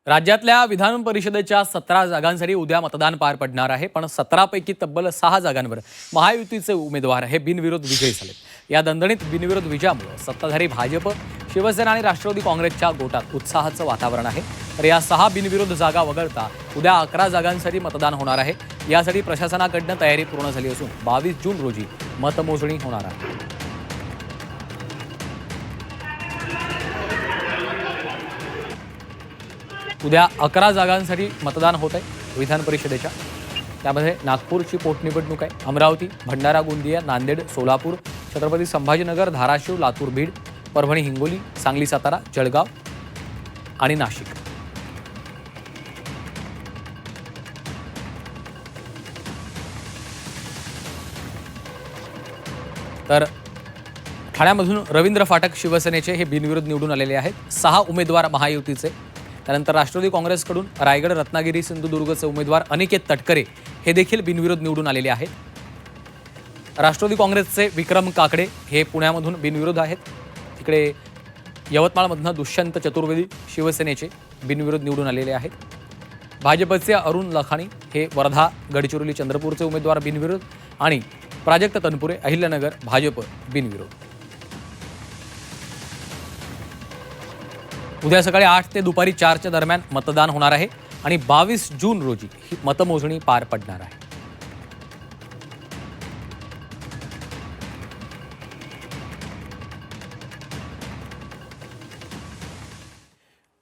राज्यातल्या विधान परिषदेच्या 17 जागांसाठी उद्या मतदान पार पडणार आहे, पण 17 पैकी तब्बल 6 जागांवर महायुतीचे उमेदवार हे बिनविरोध विजयी झाले। या दणदणीत बिनविरोध विजयामुळे सत्ताधारी भाजप, शिवसेना आणि राष्ट्रवादी काँग्रेसच्या गोटात उत्साहाचं वातावरण आहे। तर या 6 बिनविरोध जागा वगळता उद्या 11 जागांसाठी मतदान होणार आहे। यासाठी प्रशासनाकडून तयारी पूर्ण झाली असून 22 जून रोजी मतमोजणी होणार आहे। उद्या 11 जागांसाठी मतदान होत आहे विधान परिषदेच्या। त्यामध्ये नागपूरची पोटनिवडणूक आहे, अमरावती, भंडारा, गोंदिया, नांदेड, सोलापूर, छत्रपती संभाजीनगर, धाराशिव, लातूर, बीड, परभणी, हिंगोली, सांगली, सातारा, जळगाव आणि नाशिक। तर ठाण्यामधून रवींद्र फाटक शिवसेनेचे हे बिनविरोध निवडून आलेले आहेत। 6 उमेदवार महायुतीचे। त्यानंतर राष्ट्रवादी काँग्रेसकडून रायगड, रत्नागिरी, सिंधुदुर्गचे उमेदवार अनिकेत तटकरे हे देखील बिनविरोध निवडून आलेले आहेत। राष्ट्रवादी काँग्रेसचे विक्रम काकडे हे पुण्यामधून बिनविरोध आहेत। तिकडे यवतमाळमधून दुष्यंत चतुर्वेदी शिवसेनेचे बिनविरोध निवडून आलेले आहेत। भाजपचे अरुण लखानी हे वर्धा, गडचिरोली, चंद्रपूरचे उमेदवार बिनविरोध आणि प्राजक्त तनपुरे, अहिल्यानगर, भाजप बिनविरोध। उद्या सकाळी 8 ते दुपारी 4च्या दरम्यान मतदान होणार आहे आणि 22 जून रोजी ही मतमोजणी पार पडणार आहे।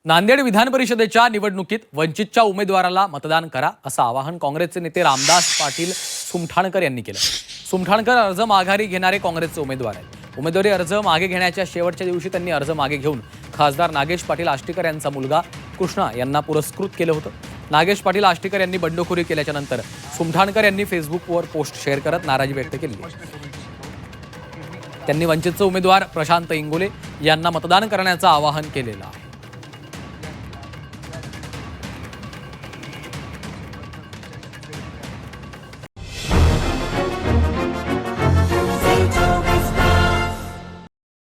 नांदेड विधान परिषदेच्या निवडणुकीत वंचितच्या उमेदवाराला मतदान करा असं आवाहन काँग्रेसचे नेते रामदास पाटील सुमठाणकर यांनी केलं। सुमठाणकर अर्ज माघारी घेणारे काँग्रेसचे उमेदवार आहेत। उमेदवारी अर्ज मागे घेण्याच्या शेवटच्या दिवशी त्यांनी अर्ज मागे घेऊन खासदार नागेश पाटील आष्टीकर यांचा मुलगा कृष्णा यांना पुरस्कृत केलं होतं। नागेश पाटील आष्टीकर यांनी बंडखोरी केल्याच्या नंतर सुमठाणकर यांनी फेसबुकवर पोस्ट शेअर करत नाराजी व्यक्त केली। त्यांनी वंचितचे उमेदवार प्रशांत इंगोले यांना मतदान करण्याचं आवाहन केलेलं आहे।